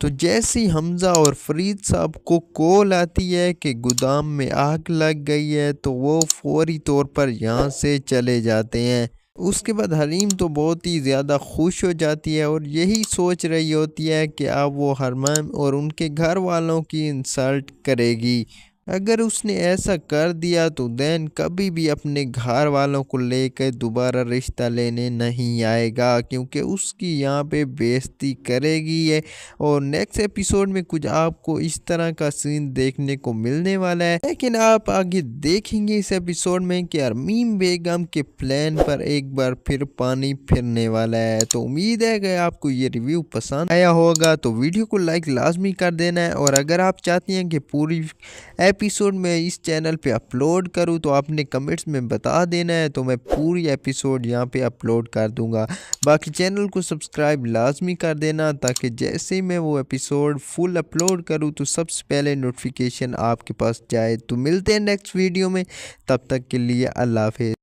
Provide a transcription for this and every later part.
تو جیسے ہی حمزہ اور فرید صاحب کو کال آتی ہے کہ گودام میں آگ لگ گئی ہے تو وہ فوری طور پر یہاں سے چلے جاتے ہیں۔ اس کے بعد حلیم تو بہت ہی زیادہ خوش ہو جاتی ہے اور یہی سوچ رہی ہوتی ہے کہ اب وہ حرمیم اور ان کے گھر والوں کی انسلٹ کرے گی۔ اگر اس نے ایسا کر دیا تو دین کبھی بھی اپنے گھر والوں کو لے کر دوبارہ رشتہ لینے نہیں آئے گا، کیونکہ اس کی یہاں پہ بےعزتی کرے گی ہے۔ اور نیکسٹ ایپیسوڈ میں کچھ آپ کو اس طرح کا سین دیکھنے کو ملنے والا ہے، لیکن آپ آگے دیکھیں گے اس ایپیسوڈ میں کہ ارمین بیگم کے پلان پر ایک بار پھر پانی پھرنے والا ہے۔ تو امید ہے کہ آپ کو یہ ریویو پسند آیا ہوگا، تو ویڈیو کو لائک لازمی کر دینا ہے، اور اگر آپ چاہتے ہیں کہ پوری ایپیسوڈ میں اس چینل پہ اپلوڈ کروں تو آپ نے کمنٹس میں بتا دینا ہے، تو میں پوری ایپیسوڈ یہاں پہ اپلوڈ کر دوں گا۔ باقی چینل کو سبسکرائب لازمی کر دینا، تاکہ جیسے ہی میں وہ ایپیسوڈ فل اپلوڈ کروں تو سب سے پہلے نوٹیفیکیشن آپ کے پاس جائے۔ تو ملتے ہیں نیکسٹ ویڈیو میں، تب تک کے لیے اللہ حافظ۔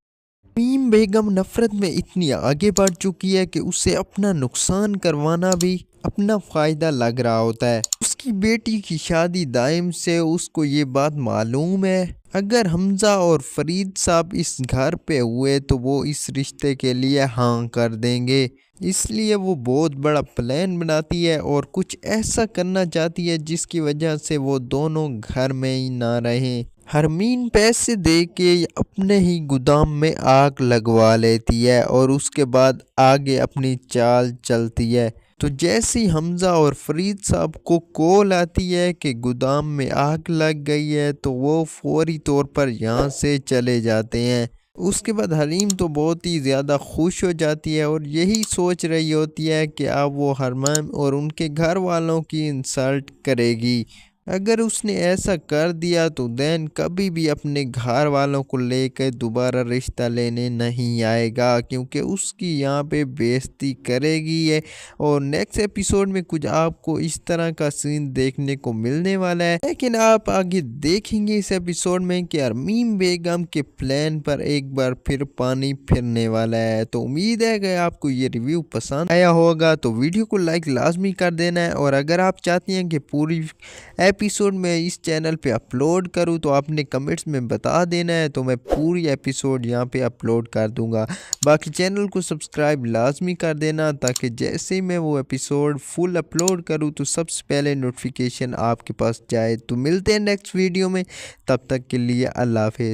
ارمین بیگم نفرت میں اتنی آگے بڑھ چکی ہے کہ اسے اپنا نقصان کروانا بھی اپنا فائدہ لگ رہا ہوتا ہے۔ اس کی بیٹی کی شادی دائم سے اس کو یہ بات معلوم ہے، اگر حمزہ اور فرید صاحب اس گھر پہ ہوئے تو وہ اس رشتے کے لیے ہاں کر دیں گے، اس لیے وہ بہت بڑا پلان بناتی ہے اور کچھ ایسا کرنا چاہتی ہے جس کی وجہ سے وہ دونوں گھر میں ہی نہ رہیں۔ ارمین پیسے دے کے اپنے ہی گودام میں آگ لگوا لیتی ہے اور اس کے بعد آگے اپنی چال چلتی ہے۔ تو جیسے ہی حمزہ اور فرید صاحب کو کال آتی ہے کہ گودام میں آگ لگ گئی ہے تو وہ فوری طور پر یہاں سے چلے جاتے ہیں۔ اس کے بعد حلیم تو بہت ہی زیادہ خوش ہو جاتی ہے اور یہی سوچ رہی ہوتی ہے کہ اب وہ حرمیم اور ان کے گھر والوں کی انسلٹ کرے گی۔ اگر اس نے ایسا کر دیا تو دین کبھی بھی اپنے گھر والوں کو لے کر دوبارہ رشتہ لینے نہیں آئے گا، کیونکہ اس کی یہاں پہ بےعزتی کرے گی ہے۔ اور نیکسٹ ایپیسوڈ میں کچھ آپ کو اس طرح کا سین دیکھنے کو ملنے والا ہے، لیکن آپ آگے دیکھیں گے اس ایپیسوڈ میں کہ ارمین بیگم کے پلان پر ایک بار پھر پانی پھرنے والا ہے۔ تو امید ہے کہ آپ کو یہ ریویو پسند آیا ہوگا، تو ویڈیو کو لائک لازمی کر دینا ہے، اور اگر آپ چاہتے ہیں کہ پوری ایپیسوڈ میں اس چینل پہ اپلوڈ کروں تو آپ نے کمنٹس میں بتا دینا ہے، تو میں پوری ایپیسوڈ یہاں پہ اپلوڈ کر دوں گا۔ باقی چینل کو سبسکرائب لازمی کر دینا، تاکہ جیسے ہی میں وہ ایپیسوڈ فل اپلوڈ کروں تو سب سے پہلے نوٹیفیکیشن آپ کے پاس جائے۔ تو ملتے ہیں نیکسٹ ویڈیو میں، تب تک کے لیے اللہ حافظ۔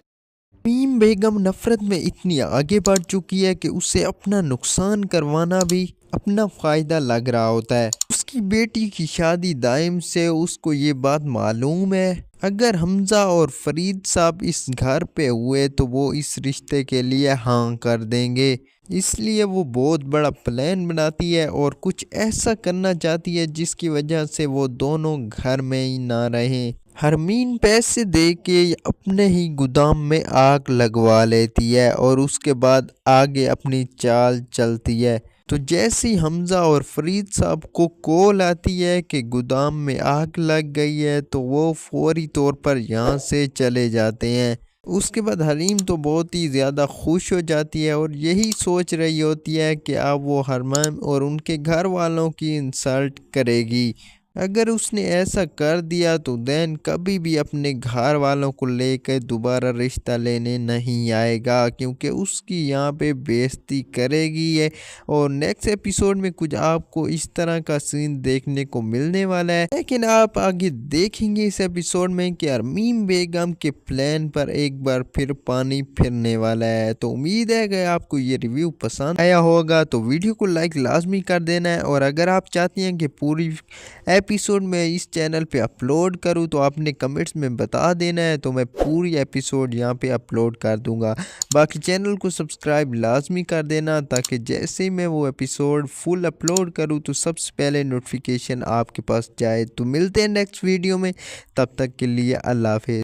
ارمین بیگم نفرت میں اتنی آگے بڑھ چکی ہے کہ اسے اپنا نقصان کروانا بھی اپنا فائدہ لگ رہا ہوتا ہے۔ اس کی بیٹی کی شادی دائم سے اس کو یہ بات معلوم ہے، اگر حمزہ اور فرید صاحب اس گھر پہ ہوئے تو وہ اس رشتے کے لیے ہاں کر دیں گے، اس لیے وہ بہت بڑا پلان بناتی ہے اور کچھ ایسا کرنا چاہتی ہے جس کی وجہ سے وہ دونوں گھر میں ہی نہ رہیں۔ ارمین پیسے دے کے اپنے ہی گودام میں آگ لگوا لیتی ہے اور اس کے بعد آگے اپنی چال چلتی ہے۔ تو جیسے ہی حمزہ اور فرید صاحب کو کال آتی ہے کہ گودام میں آگ لگ گئی ہے تو وہ فوری طور پر یہاں سے چلے جاتے ہیں۔ اس کے بعد حلیم تو بہت ہی زیادہ خوش ہو جاتی ہے اور یہی سوچ رہی ہوتی ہے کہ اب وہ حرمیم اور ان کے گھر والوں کی انسلٹ کرے گی۔ اگر اس نے ایسا کر دیا تو دین کبھی بھی اپنے گھر والوں کو لے کر دوبارہ رشتہ لینے نہیں آئے گا، کیونکہ اس کی یہاں پہ بےعزتی کرے گی ہے۔ اور نیکسٹ ایپیسوڈ میں کچھ آپ کو اس طرح کا سین دیکھنے کو ملنے والا ہے، لیکن آپ آگے دیکھیں گے اس ایپیسوڈ میں کہ ارمین بیگم کے پلان پر ایک بار پھر پانی پھرنے والا ہے۔ تو امید ہے کہ آپ کو یہ ریویو پسند آیا ہوگا، تو ویڈیو کو لائک لازمی کر دینا ہے، اور اگر آپ چاہتے ہیں کہ پوری ایپیسوڈ میں اس چینل پہ اپلوڈ کروں تو آپ نے کمنٹس میں بتا دینا ہے، تو میں پوری ایپیسوڈ یہاں پہ اپلوڈ کر دوں گا۔ باقی چینل کو سبسکرائب لازمی کر دینا، تاکہ جیسے ہی میں وہ ایپیسوڈ فل اپلوڈ کروں تو سب سے پہلے نوٹیفیکیشن آپ کے پاس جائے۔ تو ملتے ہیں نیکسٹ ویڈیو میں، تب تک کے لیے اللہ حافظ۔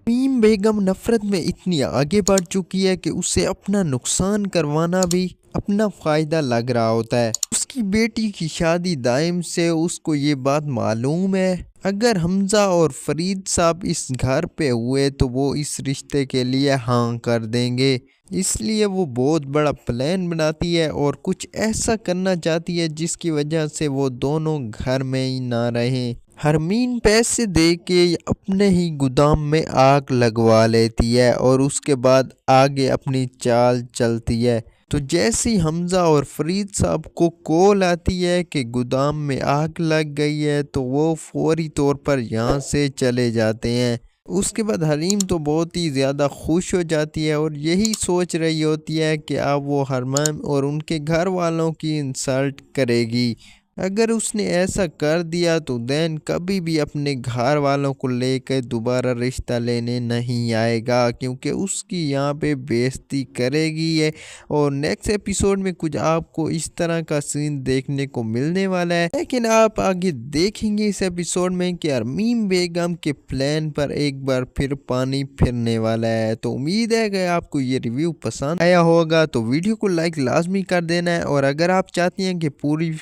ارمین بیگم نفرت میں اتنی آگے بڑھ چکی ہے کہ اسے اپنا نقصان کروانا بھی اپنا فائدہ لگ رہا ہوتا ہے۔ اس کی بیٹی کی شادی دائم سے اس کو یہ بات معلوم ہے، اگر حمزہ اور فرید صاحب اس گھر پہ ہوئے تو وہ اس رشتے کے لیے ہاں کر دیں گے، اس لیے وہ بہت بڑا پلان بناتی ہے اور کچھ ایسا کرنا چاہتی ہے جس کی وجہ سے وہ دونوں گھر میں ہی نہ رہیں۔ حرمین پیسے دے کے اپنے ہی گودام میں آگ لگوا لیتی ہے اور اس کے بعد آگے اپنی چال چلتی ہے۔ تو جیسی حمزہ اور فرید صاحب کو کال آتی ہے کہ گودام میں آگ لگ گئی ہے تو وہ فوری طور پر یہاں سے چلے جاتے ہیں۔ اس کے بعد حلیم تو بہت ہی زیادہ خوش ہو جاتی ہے اور یہی سوچ رہی ہوتی ہے کہ اب وہ حرمین اور ان کے گھر والوں کی انسلٹ کرے گی۔ اگر اس نے ایسا کر دیا تو دین کبھی بھی اپنے گھر والوں کو لے کر دوبارہ رشتہ لینے نہیں آئے گا، کیونکہ اس کی یہاں پہ بے عزتی کرے گی ہے۔ اور نیکسٹ ایپیسوڈ میں کچھ آپ کو اس طرح کا سین دیکھنے کو ملنے والا ہے، لیکن آپ آگے دیکھیں گے اس ایپیسوڈ میں کہ ارمین بیگم کے پلان پر ایک بار پھر پانی پھرنے والا ہے۔ تو امید ہے کہ آپ کو یہ ریویو پسند آیا ہوگا، تو ویڈیو کو لائک لازمی کر دینا ہے، اور اگر آپ چاہتی ہیں کہ پوری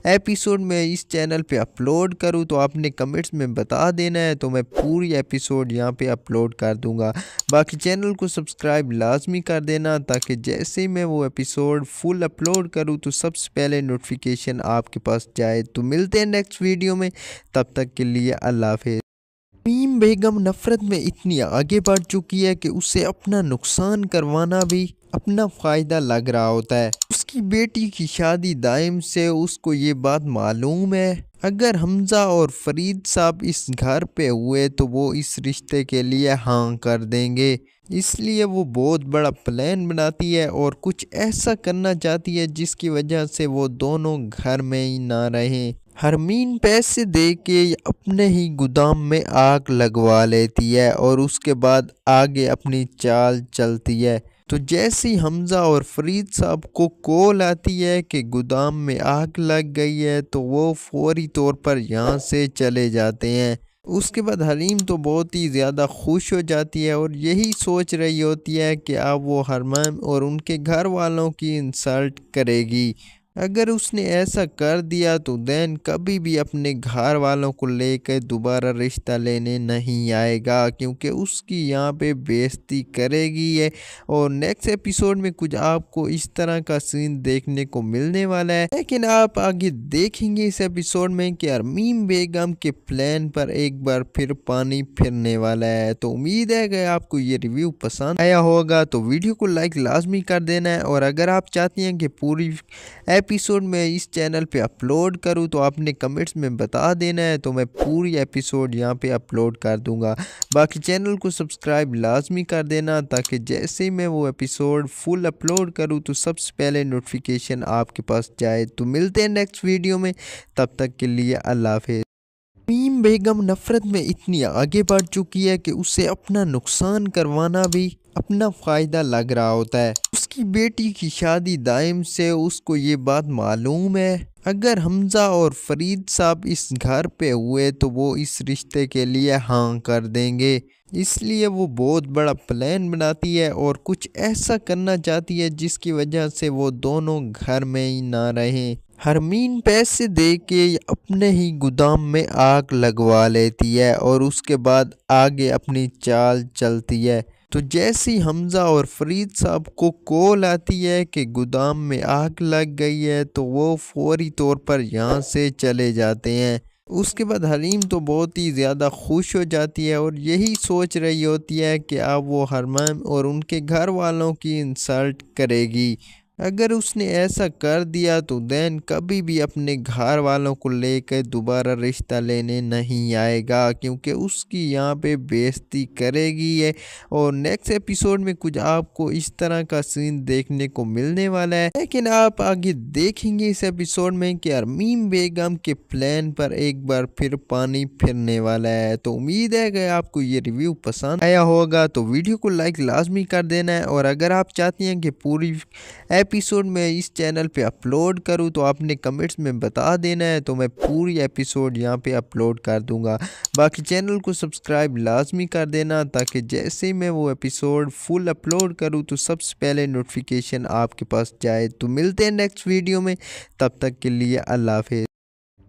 ایپیسوڈ میں اس چینل پہ اپلوڈ کروں تو آپ نے کمنٹس میں بتا دینا ہے، تو میں پوری ایپیسوڈ یہاں پہ اپلوڈ کر دوں گا۔ باقی چینل کو سبسکرائب لازمی کر دینا تاکہ جیسے ہی میں وہ ایپیسوڈ فل اپلوڈ کروں تو سب سے پہلے نوٹیفیکیشن آپ کے پاس جائے۔ تو ملتے ہیں نیکسٹ ویڈیو میں، تب تک کے لیے اللہ حافظ۔ ارمین بیگم نفرت میں اتنی آگے بڑھ چکی ہے کہ اسے اپنا نقصان کروانا بھی اپنا فائدہ لگ رہا ہوتا ہے۔ اس کی بیٹی کی شادی دائم سے اس کو یہ بات معلوم ہے، اگر حمزہ اور فرید صاحب اس گھر پہ ہوئے تو وہ اس رشتے کے لیے ہاں کر دیں گے، اس لیے وہ بہت بڑا پلان بناتی ہے اور کچھ ایسا کرنا چاہتی ہے جس کی وجہ سے وہ دونوں گھر میں ہی نہ رہیں۔ حرمین پیسے دے کے اپنے ہی گودام میں آگ لگوا لیتی ہے اور اس کے بعد آگے اپنی چال چلتی ہے۔ تو جیسی حمزہ اور فرید صاحب کو کال آتی ہے کہ گودام میں آگ لگ گئی ہے تو وہ فوری طور پر یہاں سے چلے جاتے ہیں۔ اس کے بعد حلیم تو بہت ہی زیادہ خوش ہو جاتی ہے اور یہی سوچ رہی ہوتی ہے کہ اب وہ حرمین اور ان کے گھر والوں کی انسلٹ کرے گی۔ اگر اس نے ایسا کر دیا تو دین کبھی بھی اپنے گھر والوں کو لے کر دوبارہ رشتہ لینے نہیں آئے گا، کیونکہ اس کی یہاں پہ بے عزتی کرے گی ہے۔ اور نیکسٹ ایپیسوڈ میں کچھ آپ کو اس طرح کا سین دیکھنے کو ملنے والا ہے، لیکن آپ آگے دیکھیں گے اس ایپیسوڈ میں کہ ارمین بیگم کے پلان پر ایک بار پھر پانی پھرنے والا ہے۔ تو امید ہے کہ آپ کو یہ ریویو پسند آیا ہوگا، تو ویڈیو کو لائک لازمی کر دینا ہے، اور اگر آپ چاہتی ہیں کہ پوری ایپیسوڈ میں اس چینل پہ اپلوڈ کروں تو آپ نے کمنٹس میں بتا دینا ہے، تو میں پوری ایپیسوڈ یہاں پہ اپلوڈ کر دوں گا۔ باقی چینل کو سبسکرائب لازمی کر دینا تاکہ جیسے ہی میں وہ ایپیسوڈ فل اپلوڈ کروں تو سب سے پہلے نوٹیفیکیشن آپ کے پاس جائے۔ تو ملتے ہیں نیکسٹ ویڈیو میں، تب تک کے لیے اللہ حافظ۔ ارمین بیگم نفرت میں اتنی آگے بڑھ چکی ہے کہ اسے اپنا نقصان کروانا بھی اپنا فائدہ لگ رہا ہوتا ہے۔ اس کی بیٹی کی شادی دائم سے اس کو یہ بات معلوم ہے، اگر حمزہ اور فرید صاحب اس گھر پہ ہوئے تو وہ اس رشتے کے لیے ہاں کر دیں گے، اس لیے وہ بہت بڑا پلان بناتی ہے اور کچھ ایسا کرنا چاہتی ہے جس کی وجہ سے وہ دونوں گھر میں ہی نہ رہیں۔ حرمین پیسے دے کے اپنے ہی گودام میں آگ لگوا لیتی ہے اور اس کے بعد آگے اپنی چال چلتی ہے۔ تو جیسی حمزہ اور فرید صاحب کو کال آتی ہے کہ گودام میں آگ لگ گئی ہے تو وہ فوری طور پر یہاں سے چلے جاتے ہیں۔ اس کے بعد حلیم تو بہت ہی زیادہ خوش ہو جاتی ہے اور یہی سوچ رہی ہوتی ہے کہ اب وہ حرمین اور ان کے گھر والوں کی انسلٹ کرے گی۔ اگر اس نے ایسا کر دیا تو دین کبھی بھی اپنے گھر والوں کو لے کر دوبارہ رشتہ لینے نہیں آئے گا، کیونکہ اس کی یہاں پہ بے عزتی کرے گی ہے۔ اور نیکسٹ ایپیسوڈ میں کچھ آپ کو اس طرح کا سین دیکھنے کو ملنے والا ہے، لیکن آپ آگے دیکھیں گے اس ایپیسوڈ میں کہ ارمین بیگم کے پلان پر ایک بار پھر پانی پھرنے والا ہے۔ تو امید ہے کہ آپ کو یہ ریویو پسند آیا ہوگا، تو ویڈیو کو لائک لازمی کر دینا ہے، اور اگر آپ چاہتی ہیں کہ پوری ایپیسوڈ میں اس چینل پہ اپلوڈ کروں تو آپ نے کمنٹس میں بتا دینا ہے، تو میں پوری ایپیسوڈ یہاں پہ اپلوڈ کر دوں گا۔ باقی چینل کو سبسکرائب لازمی کر دینا تاکہ جیسے ہی میں وہ ایپیسوڈ فل اپلوڈ کروں تو سب سے پہلے نوٹیفیکیشن آپ کے پاس جائے۔ تو ملتے ہیں نیکسٹ ویڈیو میں، تب تک کے لیے اللہ حافظ۔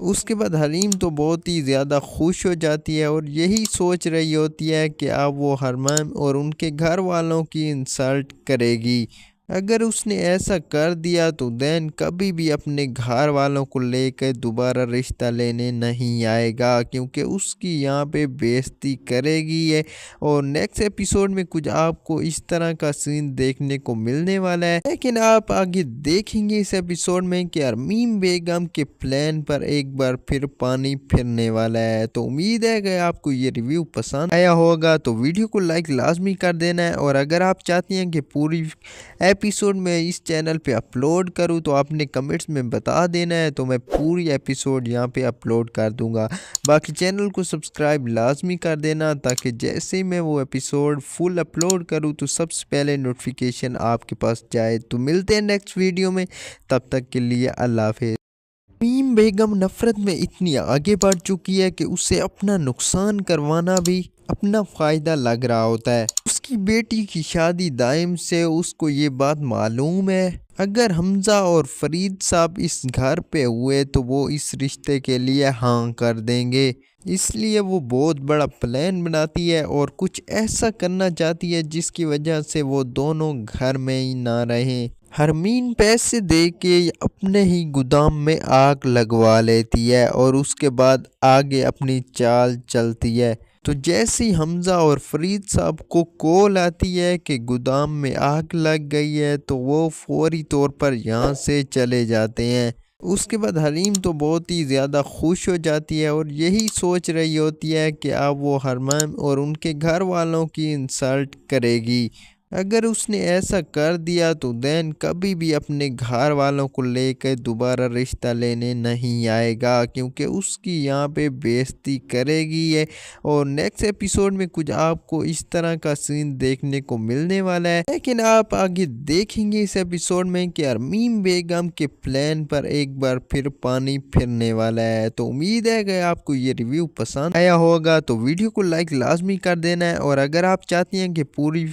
اس کے بعد حلیم تو بہت ہی زیادہ خوش ہو جاتی ہے اور یہی سوچ رہی ہوتی ہے کہ اب وہ حرمیم اور ان کے گھر والوں کی انسلٹ کرے گی۔ اگر اس نے ایسا کر دیا تو دین کبھی بھی اپنے گھر والوں کو لے کر دوبارہ رشتہ لینے نہیں آئے گا، کیونکہ اس کی یہاں پہ بے عزتی کرے گی ہے۔ اور نیکسٹ ایپیسوڈ میں کچھ آپ کو اس طرح کا سین دیکھنے کو ملنے والا ہے، لیکن آپ آگے دیکھیں گے اس ایپیسوڈ میں کہ ارمین بیگم کے پلان پر ایک بار پھر پانی پھرنے والا ہے۔ تو امید ہے کہ آپ کو یہ ریویو پسند آیا ہوگا، تو ویڈیو کو لائک لازمی کر دینا ہے، اور اگر آپ چاہتے ہیں کہ پوری ایپیسوڈ میں اس چینل پہ اپلوڈ کروں تو آپ نے کمنٹس میں بتا دینا ہے، تو میں پوری ایپیسوڈ یہاں پہ اپلوڈ کر دوں گا۔ باقی چینل کو سبسکرائب لازمی کر دینا، تاکہ جیسے ہی میں وہ ایپیسوڈ فل اپلوڈ کروں تو سب سے پہلے نوٹیفیکیشن آپ کے پاس جائے۔ تو ملتے ہیں نیکسٹ ویڈیو میں، تب تک کے لیے اللہ حافظ۔ ارمین بیگم نفرت میں اتنی آگے بڑھ چکی ہے کہ اسے اپنا نقصان کروانا بھی اپنا فائدہ لگ رہا ہوتا ہے۔ اس کی بیٹی کی شادی دائم سے اس کو یہ بات معلوم ہے، اگر حمزہ اور فرید صاحب اس گھر پہ ہوئے تو وہ اس رشتے کے لیے ہاں کر دیں گے، اس لیے وہ بہت بڑا پلان بناتی ہے اور کچھ ایسا کرنا چاہتی ہے جس کی وجہ سے وہ دونوں گھر میں ہی نہ رہیں۔ ارمین پیسے دے کے اپنے ہی گودام میں آگ لگوا لیتی ہے اور اس کے بعد آگے اپنی چال چلتی ہے۔ تو جیسے ہی حمزہ اور فرید صاحب کو کال آتی ہے کہ گودام میں آگ لگ گئی ہے تو وہ فوری طور پر یہاں سے چلے جاتے ہیں۔ اس کے بعد حلیم تو بہت ہی زیادہ خوش ہو جاتی ہے اور یہی سوچ رہی ہوتی ہے کہ اب وہ حرمیم اور ان کے گھر والوں کی انسلٹ کرے گی۔ اگر اس نے ایسا کر دیا تو دین کبھی بھی اپنے گھر والوں کو لے کر دوبارہ رشتہ لینے نہیں آئے گا، کیونکہ اس کی یہاں پہ بے عزتی کرے گی ہے۔ اور نیکسٹ ایپیسوڈ میں کچھ آپ کو اس طرح کا سین دیکھنے کو ملنے والا ہے، لیکن آپ آگے دیکھیں گے اس ایپیسوڈ میں کہ ارمین بیگم کے پلان پر ایک بار پھر پانی پھرنے والا ہے۔ تو امید ہے کہ آپ کو یہ ریویو پسند آیا ہوگا، تو ویڈیو کو لائک لازمی کر دینا ہے، اور اگر آپ چاہتے ہیں کہ پوری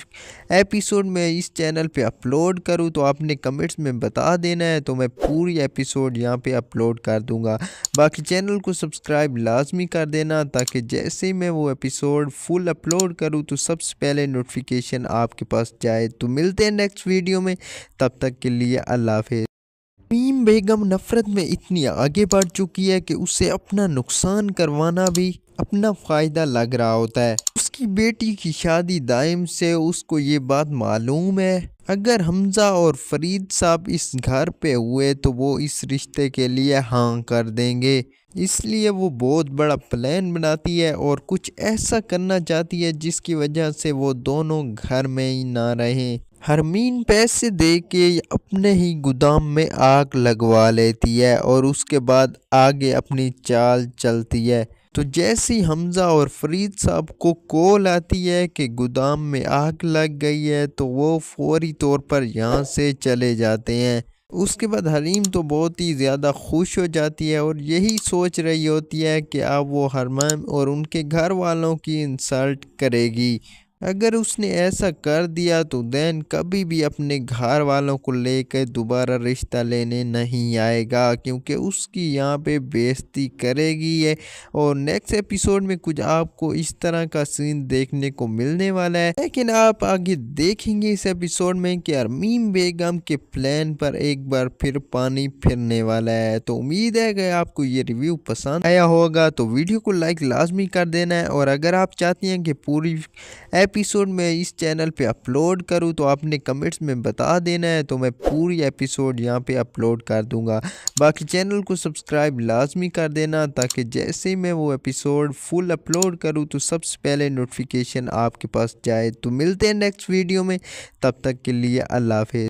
ایپیسوڈ میں اس چینل پہ اپلوڈ کروں تو آپ نے کمنٹس میں بتا دینا ہے، تو میں پوری ایپیسوڈ یہاں پہ اپلوڈ کر دوں گا۔ باقی چینل کو سبسکرائب لازمی کر دینا، تاکہ جیسے ہی میں وہ ایپیسوڈ فل اپلوڈ کروں تو سب سے پہلے نوٹیفیکیشن آپ کے پاس جائے۔ تو ملتے ہیں نیکسٹ ویڈیو میں، تب تک کے لیے اللہ حافظ۔ ارمین بیگم نفرت میں اتنی آگے بڑھ چکی ہے کہ اسے اپنا نقصان کروانا بھی اپنا فائدہ لگ رہا ہوتا ہے۔ اس کی بیٹی کی شادی دائم سے اس کو یہ بات معلوم ہے، اگر حمزہ اور فرید صاحب اس گھر پہ ہوئے تو وہ اس رشتے کے لیے ہاں کر دیں گے، اس لیے وہ بہت بڑا پلان بناتی ہے اور کچھ ایسا کرنا چاہتی ہے جس کی وجہ سے وہ دونوں گھر میں ہی نہ رہیں۔ ارمین پیسے دے کے اپنے ہی گودام میں آگ لگوا لیتی ہے اور اس کے بعد آگے اپنی چال چلتی ہے۔ تو جیسے ہی حمزہ اور فرید صاحب کو کال آتی ہے کہ گودام میں آگ لگ گئی ہے تو وہ فوری طور پر یہاں سے چلے جاتے ہیں۔ اس کے بعد حلیم تو بہت ہی زیادہ خوش ہو جاتی ہے اور یہی سوچ رہی ہوتی ہے کہ اب وہ حرمیم اور ان کے گھر والوں کی انسلٹ کرے گی۔ اگر اس نے ایسا کر دیا تو دین کبھی بھی اپنے گھر والوں کو لے کر دوبارہ رشتہ لینے نہیں آئے گا، کیونکہ اس کی یہاں پہ بے عزتی کرے گی ہے۔ اور نیکسٹ ایپیسوڈ میں کچھ آپ کو اس طرح کا سین دیکھنے کو ملنے والا ہے، لیکن آپ آگے دیکھیں گے اس ایپیسوڈ میں کہ ارمین بیگم کے پلان پر ایک بار پھر پانی پھرنے والا ہے۔ تو امید ہے کہ آپ کو یہ ریویو پسند آیا ہوگا، تو ویڈیو کو لائک لازمی کر دینا ہے، اور اگر آپ چاہتے ہیں کہ پوری ایپیسوڈ میں اس چینل پہ اپلوڈ کروں تو آپ نے کمنٹس میں بتا دینا ہے، تو میں پوری ایپیسوڈ یہاں پہ اپلوڈ کر دوں گا۔ باقی چینل کو سبسکرائب لازمی کر دینا، تاکہ جیسے ہی میں وہ ایپیسوڈ فل اپلوڈ کروں تو سب سے پہلے نوٹیفیکیشن آپ کے پاس جائے۔ تو ملتے ہیں نیکسٹ ویڈیو میں، تب تک کے لیے اللہ حافظ۔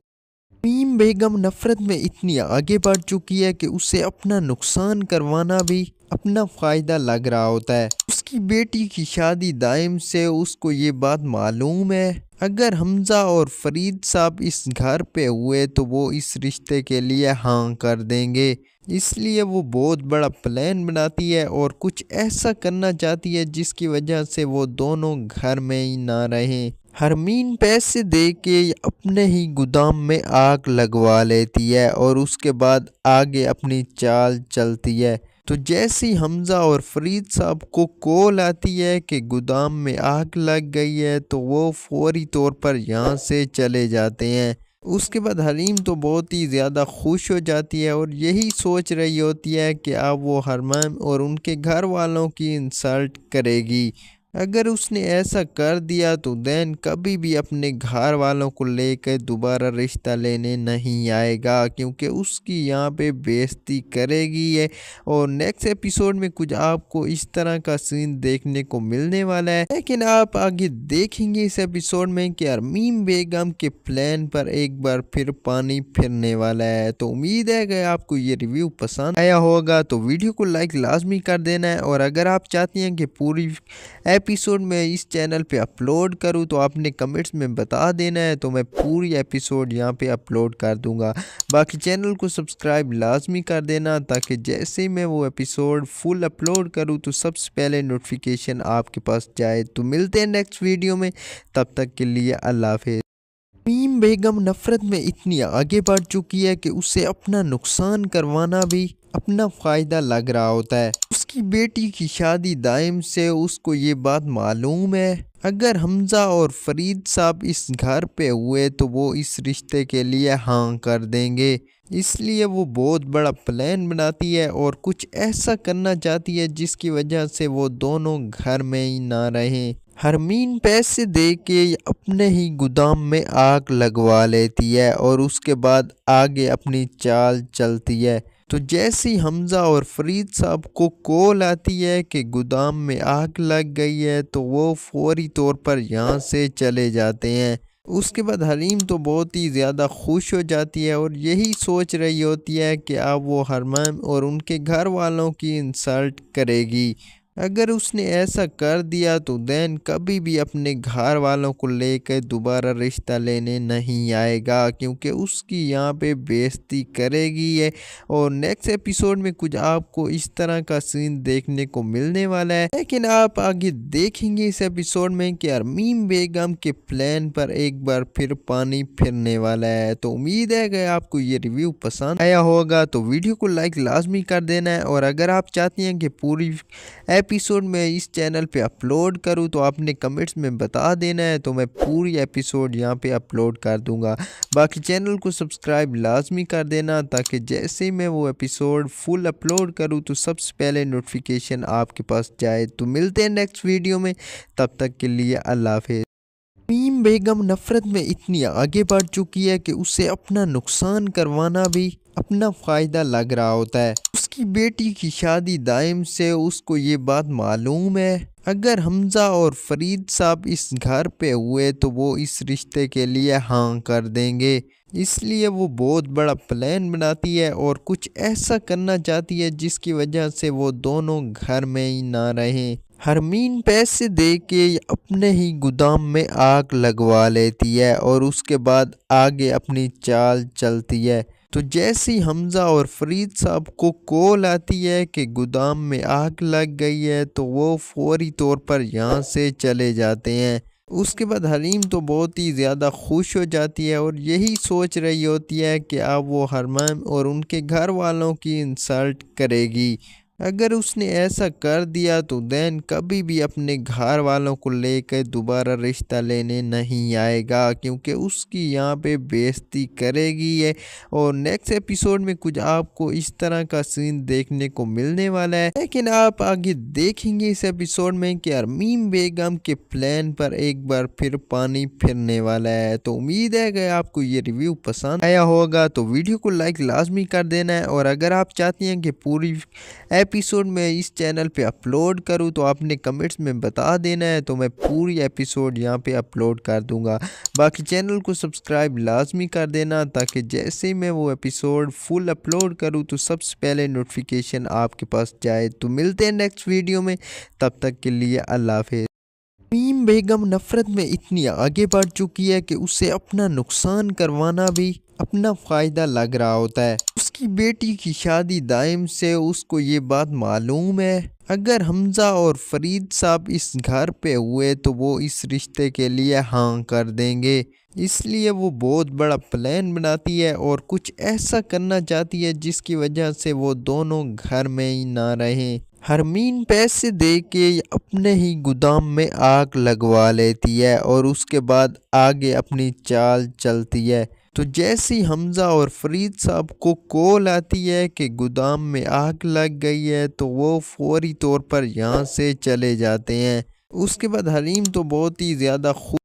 ارمین بیگم نفرت میں اتنی آگے بڑھ چکی ہے کہ اسے اپنا نقصان کروانا بھی اپنا فائدہ لگ رہا ہوتا ہے۔ اس کی بیٹی کی شادی دائم سے اس کو یہ بات معلوم ہے، اگر حمزہ اور فرید صاحب اس گھر پہ ہوئے تو وہ اس رشتے کے لیے ہاں کر دیں گے، اس لیے وہ بہت بڑا پلان بناتی ہے اور کچھ ایسا کرنا چاہتی ہے جس کی وجہ سے وہ دونوں گھر میں ہی نہ رہیں۔ ارمین پیسے دے کے اپنے ہی گودام میں آگ لگوا لیتی ہے اور اس کے بعد آگے اپنی چال چلتی ہے۔ تو جیسی حمزہ اور فرید صاحب کو کال آتی ہے کہ گودام میں آگ لگ گئی ہے تو وہ فوری طور پر یہاں سے چلے جاتے ہیں۔ اس کے بعد حلیم تو بہت ہی زیادہ خوش ہو جاتی ہے اور یہی سوچ رہی ہوتی ہے کہ اب وہ حرمیم اور ان کے گھر والوں کی انسلٹ کرے گی۔ اگر اس نے ایسا کر دیا تو دین کبھی بھی اپنے گھر والوں کو لے کر دوبارہ رشتہ لینے نہیں آئے گا، کیونکہ اس کی یہاں پہ بے عزتی کرے گی ہے۔ اور نیکسٹ ایپیسوڈ میں کچھ آپ کو اس طرح کا سین دیکھنے کو ملنے والا ہے، لیکن آپ آگے دیکھیں گے اس ایپیسوڈ میں کہ ارمین بیگم کے پلان پر ایک بار پھر پانی پھرنے والا ہے۔ تو امید ہے کہ آپ کو یہ ریویو پسند آیا ہوگا، تو ویڈیو کو لائک لازمی کر دینا ہے، اور اگر آپ چاہتی ہیں کہ پوری ایپیسوڈ میں اس چینل پہ اپلوڈ کروں تو آپ نے کمنٹس میں بتا دینا ہے، تو میں پوری ایپیسوڈ یہاں پہ اپلوڈ کر دوں گا۔ باقی چینل کو سبسکرائب لازمی کر دینا تاکہ جیسے میں وہ ایپیسوڈ فل اپلوڈ کروں تو سب سے پہلے نوٹیفیکیشن آپ کے پاس جائے۔ تو ملتے ہیں نیکسٹ ویڈیو میں، تب تک کے لیے اللہ حافظ۔ ارمین بیگم نفرت میں اتنی آگے بڑھ چکی ہے کہ اسے اپنا نقصان کروانا بھی اپنا فائدہ لگ رہا ہوتا ہے۔ اس کی بیٹی کی شادی دائم سے اس کو یہ بات معلوم ہے، اگر حمزہ اور فرید صاحب اس گھر پہ ہوئے تو وہ اس رشتے کے لیے ہاں کر دیں گے، اس لیے وہ بہت بڑا پلان بناتی ہے اور کچھ ایسا کرنا چاہتی ہے جس کی وجہ سے وہ دونوں گھر میں ہی نہ رہیں۔ ارمین پیسے دے کے اپنے ہی گودام میں آگ لگوا لیتی ہے اور اس کے بعد آگے اپنی چال چلتی ہے۔ تو جیسی حمزہ اور فرید صاحب کو کال آتی ہے کہ گودام میں آگ لگ گئی ہے تو وہ فوری طور پر یہاں سے چلے جاتے ہیں۔ اس کے بعد حلیم تو بہت ہی زیادہ خوش ہو جاتی ہے اور یہی سوچ رہی ہوتی ہے کہ اب وہ حرمیم اور ان کے گھر والوں کی انسلٹ کرے گی۔ اگر اس نے ایسا کر دیا تو دین کبھی بھی اپنے گھر والوں کو لے کر دوبارہ رشتہ لینے نہیں آئے گا، کیونکہ اس کی یہاں پہ بے عزتی کرے گی ہے۔ اور نیکسٹ ایپیسوڈ میں کچھ آپ کو اس طرح کا سین دیکھنے کو ملنے والا ہے، لیکن آپ آگے دیکھیں گے اس ایپیسوڈ میں کہ ارمین بیگم کے پلان پر ایک بار پھر پانی پھرنے والا ہے۔ تو امید ہے کہ آپ کو یہ ریویو پسند آیا ہوگا، تو ویڈیو کو لائک لازمی کر دینا ہے، اور اگر آپ چاہتی ہیں کہ پوری ایپیسوڈ میں اس چینل پہ اپلوڈ کروں تو آپ نے کمنٹس میں بتا دینا ہے، تو میں پوری ایپیسوڈ یہاں پہ اپلوڈ کر دوں گا۔ باقی چینل کو سبسکرائب لازمی کر دینا تاکہ جیسے میں وہ ایپیسوڈ فل اپلوڈ کروں تو سب سے پہلے نوٹیفیکیشن آپ کے پاس جائے۔ تو ملتے ہیں نیکسٹ ویڈیو میں، تب تک کے لیے اللہ حافظ۔ ارمین بیگم نفرت میں اتنی آگے بڑھ چکی ہے کہ اسے اپنا نقصان کروانا بھی اپنا فائدہ لگ رہا ہوتا ہے۔ اس کی بیٹی کی شادی دائم سے اس کو یہ بات معلوم ہے، اگر حمزہ اور فرید صاحب اس گھر پہ ہوئے تو وہ اس رشتے کے لیے ہاں کر دیں گے، اس لیے وہ بہت بڑا پلان بناتی ہے اور کچھ ایسا کرنا چاہتی ہے جس کی وجہ سے وہ دونوں گھر میں ہی نہ رہیں۔ ارمین پیسے دے کے اپنے ہی گودام میں آگ لگوا لیتی ہے اور اس کے بعد آگے اپنی چال چلتی ہے۔ تو جیسی حمزہ اور فرید صاحب کو کال آتی ہے کہ گودام میں آگ لگ گئی ہے تو وہ فوری طور پر یہاں سے چلے جاتے ہیں۔ اس کے بعد حلیم تو بہت ہی زیادہ خوش ہو جاتی ہے اور یہی سوچ رہی ہوتی ہے کہ اب وہ حرمیم اور ان کے گھر والوں کی انسلٹ کرے گی۔ اگر اس نے ایسا کر دیا تو دین کبھی بھی اپنے گھر والوں کو لے کر دوبارہ رشتہ لینے نہیں آئے گا، کیونکہ اس کی یہاں پہ بے عزتی کرے گی ہے۔ اور نیکسٹ ایپیسوڈ میں کچھ آپ کو اس طرح کا سین دیکھنے کو ملنے والا ہے، لیکن آپ آگے دیکھیں گے اس ایپیسوڈ میں کہ ارمین بیگم کے پلان پر ایک بار پھر پانی پھرنے والا ہے۔ تو امید ہے کہ آپ کو یہ ریویو پسند آیا ہوگا، تو ویڈیو کو لائک لازمی کر دینا ہے، اور اگر آپ چاہتی ہیں کہ پوری ایپیسوڈ میں اس چینل پہ اپلوڈ کروں تو آپ نے کمنٹس میں بتا دینا ہے، تو میں پوری ایپیسوڈ یہاں پہ اپلوڈ کر دوں گا۔ باقی چینل کو سبسکرائب لازمی کر دینا تاکہ جیسے میں وہ ایپیسوڈ فل اپلوڈ کروں تو سب سے پہلے نوٹیفیکیشن آپ کے پاس جائے۔ تو ملتے ہیں نیکسٹ ویڈیو میں، تب تک کے لیے اللہ حافظ۔ ارمین بیگم نفرت میں اتنی آگے بڑھ چکی ہے کہ اسے اپنا نقصان کروانا بھی اپنا فائدہ لگ رہا ہوتا ہے۔ اس کی بیٹی کی شادی دائم سے اس کو یہ بات معلوم ہے، اگر حمزہ اور فرید صاحب اس گھر پہ ہوئے تو وہ اس رشتے کے لیے ہاں کر دیں گے، اس لیے وہ بہت بڑا پلان بناتی ہے اور کچھ ایسا کرنا چاہتی ہے جس کی وجہ سے وہ دونوں گھر میں ہی نہ رہیں۔ حرمین پیسے دے کے اپنے ہی گودام میں آگ لگوا لیتی ہے اور اس کے بعد آگے اپنی چال چلتی ہے۔ تو جیسے ہی حمزہ اور فرید صاحب کو کال آتی ہے کہ گودام میں آگ لگ گئی ہے تو وہ فوری طور پر یہاں سے چلے جاتے ہیں۔ اس کے بعد حلیم تو بہت ہی زیادہ